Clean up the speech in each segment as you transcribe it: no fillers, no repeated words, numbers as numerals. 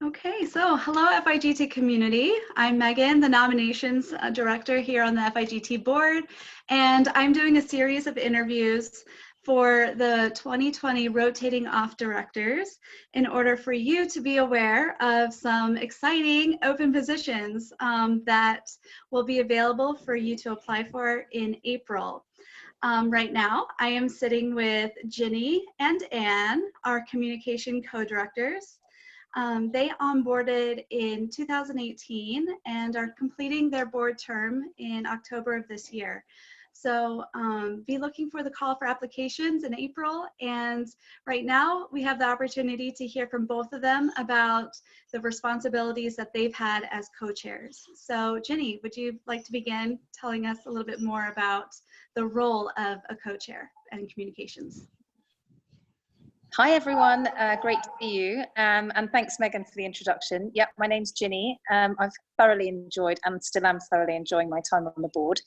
Okay, so hello FIGT community. I'm Megan, the nominations director here on the FIGT board, and I'm doing a series of interviews for the 2020 rotating off directors in order for you to be aware of some exciting open positions that will be available for you to apply for in April. Right now, I am sitting with Ginny and Anne, our communication co-directors. They onboarded in 2018 and are completing their board term in October of this year. So be looking for the call for applications in April. And right now we have the opportunity to hear from both of them about the responsibilities that they've had as co-chairs. So Ginny, would you like to begin telling us a little bit more about the role of a co-chair and communications? Hi everyone, great to see you, and thanks Megan for the introduction. Yep, my name's Ginny. I've thoroughly enjoyed and still am thoroughly enjoying my time on the board.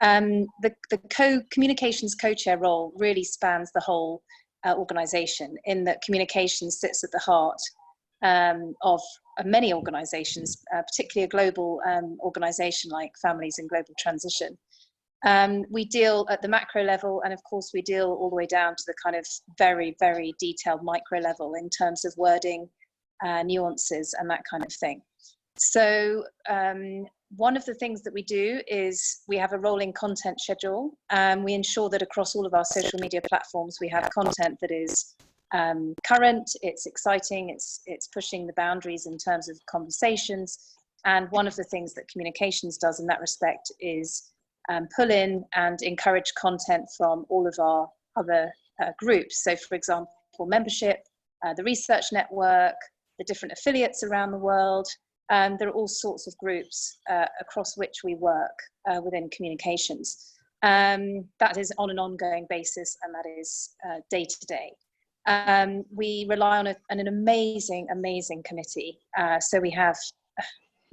The communications co-chair role really spans the whole organisation, in that communications sits at the heart of many organisations, particularly a global organisation like Families in Global Transition. We deal at the macro level, and of course we deal all the way down to the kind of very, very detailed micro level in terms of wording, nuances and that kind of thing. So one of the things that we do is we have a rolling content schedule. We ensure that across all of our social media platforms we have content that is current, it's exciting, it's pushing the boundaries in terms of conversations. And one of the things that communications does in that respect is pull in and encourage content from all of our other groups. So for example, membership, the research network, the different affiliates around the world. There are all sorts of groups across which we work within communications. That is on an ongoing basis, and that is day to day. We rely on an amazing, amazing committee. So we have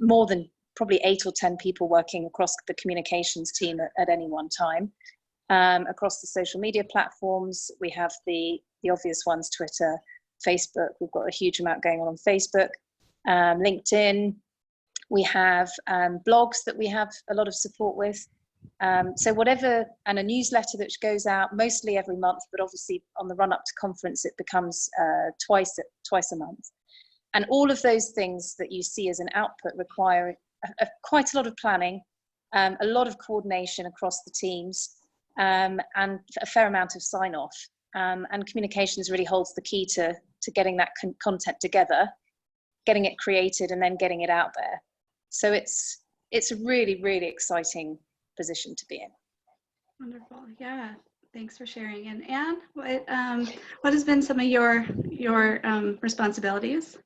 more than probably 8 or 10 people working across the communications team at any one time. Across the social media platforms, we have the obvious ones, Twitter, Facebook. We've got a huge amount going on Facebook, LinkedIn. We have blogs that we have a lot of support with. So whatever, and a newsletter that goes out mostly every month, but obviously on the run up to conference, it becomes twice a month. And all of those things that you see as an output require quite a lot of planning, a lot of coordination across the teams, and a fair amount of sign-off. And communications really holds the key to getting that content together, getting it created, and then getting it out there. So it's a really, really exciting position to be in. Wonderful. Yeah. Thanks for sharing. And Anne, what has been some of your responsibilities?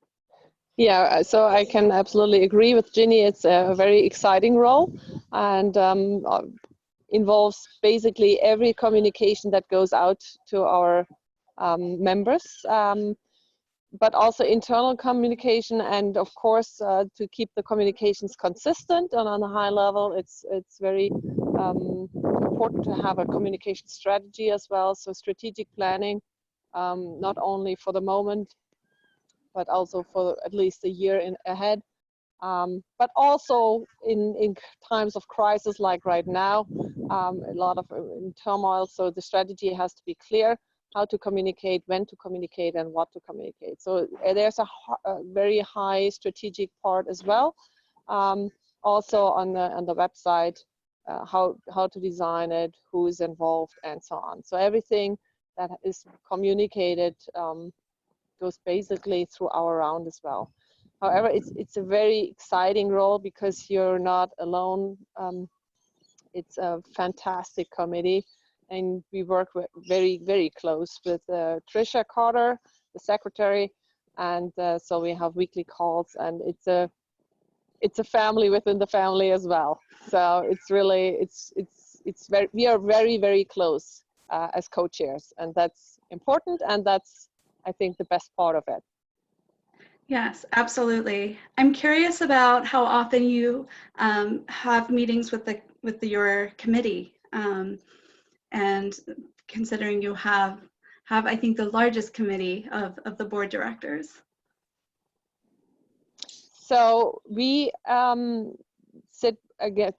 Yeah, so I can absolutely agree with Ginny. It's a very exciting role, and involves basically every communication that goes out to our members, but also internal communication, and of course to keep the communications consistent and on a high level. It's very important to have a communication strategy as well, so strategic planning, not only for the moment but also for at least a year ahead. But also in times of crisis like right now, a lot of in turmoil, so the strategy has to be clear, how to communicate, when to communicate, and what to communicate. So there's a very high strategic part as well. Also on the website, how to design it, who is involved, and so on. So everything that is communicated goes basically through our round as well. However, it's a very exciting role because you're not alone. It's a fantastic committee, and we work very, very close with Tricia Carter, the secretary, and so we have weekly calls, and it's a family within the family as well. So it's really we are very, very close as co-chairs, and that's important, and that's, I think, the best part of it. Yes, absolutely. I'm curious about how often you have meetings with your committee, and considering you have I think the largest committee of the board directors. So we sit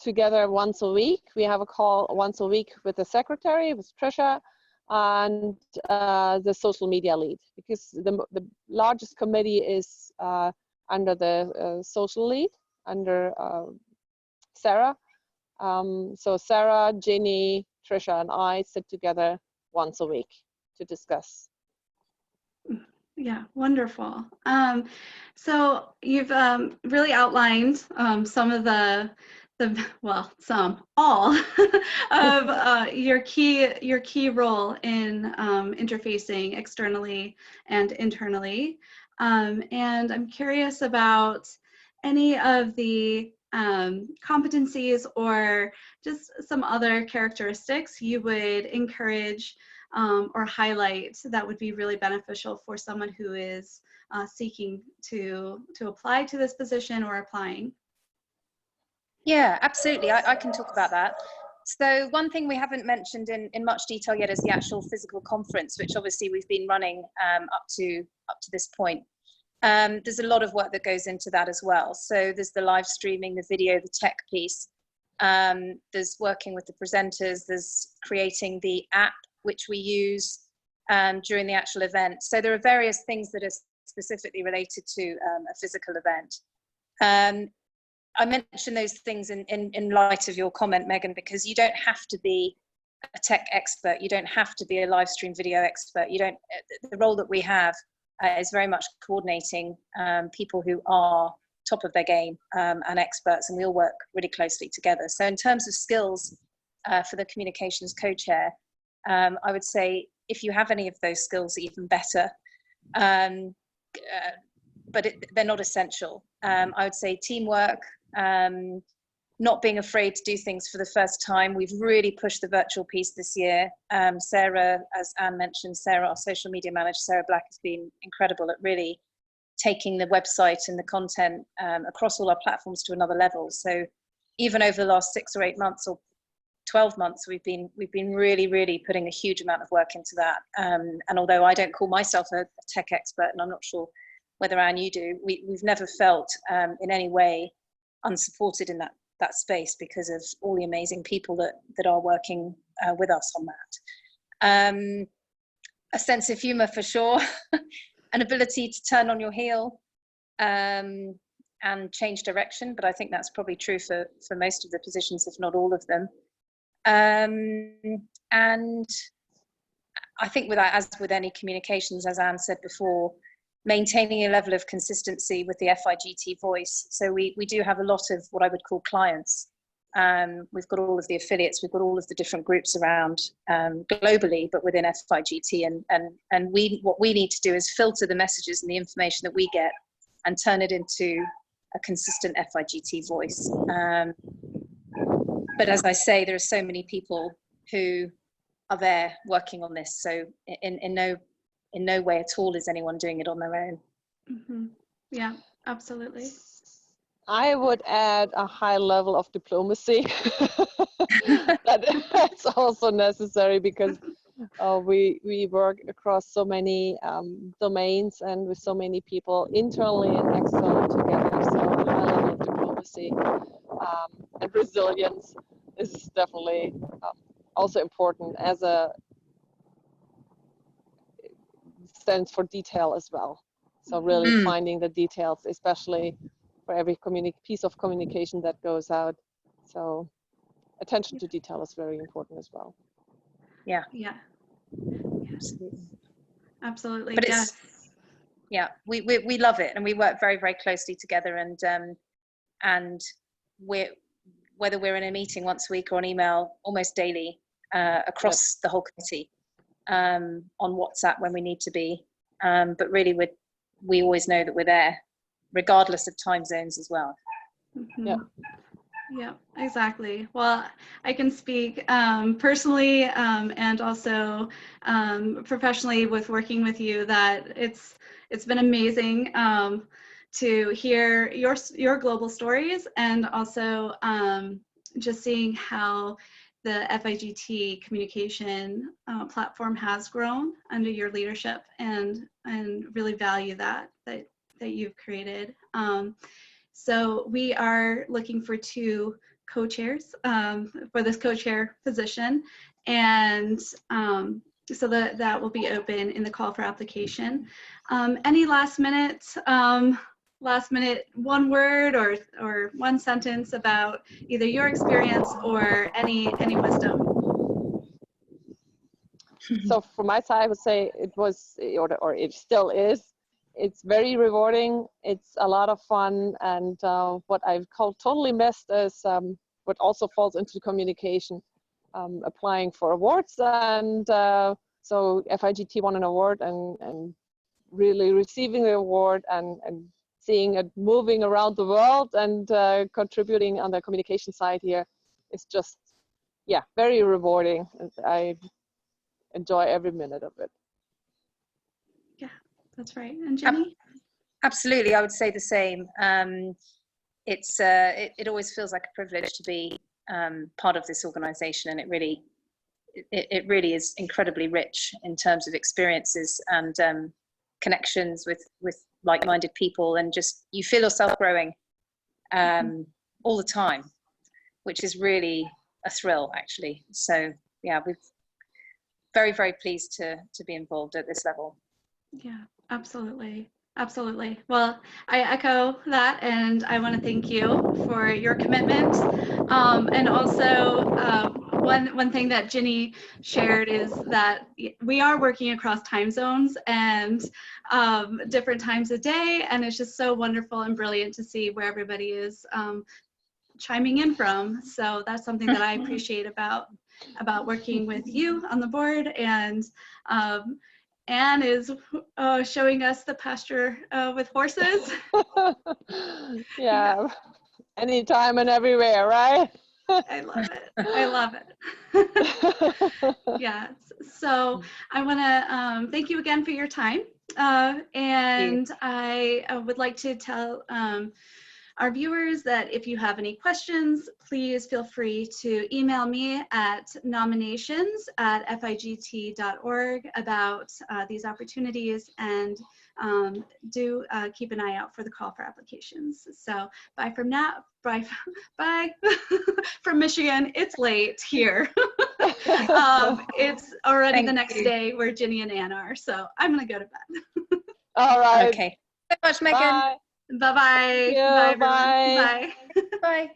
together once a week. We have a call once a week with the secretary, with Trisha, and the social media lead, because the largest committee is under the social lead, under Sarah. So Sarah, Ginny, Trisha, and I sit together once a week to discuss. Yeah, wonderful. So you've really outlined some of all of your key role in interfacing externally and internally. And I'm curious about any of the competencies or just some other characteristics you would encourage or highlight that would be really beneficial for someone who is seeking to apply to this position or applying. Yeah, absolutely. I can talk about that. So one thing we haven't mentioned in much detail yet is the actual physical conference, which obviously we've been running up to this point. There's a lot of work that goes into that as well. So there's the live streaming, the video, the tech piece. There's working with the presenters. There's creating the app, which we use during the actual event. So there are various things that are specifically related to a physical event. I mention those things in light of your comment, Megan, because you don't have to be a tech expert. You don't have to be a live stream video expert. The role that we have is very much coordinating people who are top of their game and experts, and we all work really closely together. So in terms of skills for the communications co-chair, I would say if you have any of those skills, even better, but they're not essential. I would say teamwork, not being afraid to do things for the first time. We've really pushed the virtual piece this year. Sarah, as Anne mentioned, Sarah, our social media manager, Sarah Black, has been incredible at really taking the website and the content across all our platforms to another level. So even over the last 6 or 8 months or 12 months, we've been really putting a huge amount of work into that. And although I don't call myself a tech expert, and I'm not sure whether Anne you do, we've never felt in any way unsupported in that space because of all the amazing people that are working with us on that. A sense of humor for sure, an ability to turn on your heel and change direction, but I think that's probably true for most of the positions, if not all of them. And I think as with any communications, as Anne said before, maintaining a level of consistency with the FIGT voice. So we do have a lot of what I would call clients. We've got all of the affiliates, we've got all of the different groups around globally, but within FIGT, and what we need to do is filter the messages and the information that we get and turn it into a consistent FIGT voice. But as I say, there are so many people who are there working on this. So in no way at all is anyone doing it on their own. Mm-hmm. Yeah, absolutely. I would add a high level of diplomacy. That's also necessary because we work across so many domains and with so many people internally and externally together. So a high level of diplomacy and resilience is definitely also important as a sense for detail as well. So really finding the details, especially for every piece of communication that goes out. So attention to detail is very important as well. Yeah. Absolutely. But yes. we love it, and we work very, very closely together, and whether we're in a meeting once a week or on email almost daily across the whole committee, on WhatsApp when we need to be, but really we always know that we're there regardless of time zones as well. Mm-hmm. Yeah, exactly. Well, I can speak personally and also professionally with working with you that it's been amazing to hear your global stories, and also just seeing how the FIGT communication platform has grown under your leadership, and really value that you've created. So we are looking for 2 co-chairs for this co-chair position. And so that will be open in the call for application. Any last minute one word or one sentence about either your experience or any wisdom? So from my side, I would say it was, or it still is, it's very rewarding. It's a lot of fun. And what I've totally missed is what also falls into communication, applying for awards. And so FIGT won an award, and really receiving the award and seeing it moving around the world and contributing on the communication side here is just, yeah, very rewarding. I enjoy every minute of it. Yeah, that's right. And Jenny? Absolutely, I would say the same. It always feels like a privilege to be part of this organization, and it really is incredibly rich in terms of experiences and connections with like-minded people, and just you feel yourself growing all the time, which is really a thrill, actually. So yeah, we're very, very pleased to be involved at this level. Yeah, absolutely. Absolutely. Well, I echo that, and I want to thank you for your commitment. And also, one thing that Ginny shared is that we are working across time zones and different times of day, and it's just so wonderful and brilliant to see where everybody is chiming in from. So that's something that I appreciate about working with you on the board. And Anne is showing us the pasture with horses. Yeah, anytime and everywhere, right? I love it. I love it. Yeah. So I want to thank you again for your time. And I would like to tell our viewers that if you have any questions, please feel free to email me at nominations@figt.org about these opportunities, and do keep an eye out for the call for applications. So bye from now, bye from Michigan. It's late here. It's already the next day where Ginny and Anne are, so I'm gonna go to bed. All right. Okay. Thanks so much, Megan. Bye. Bye-bye. Bye. Bye, everyone. Bye. Bye.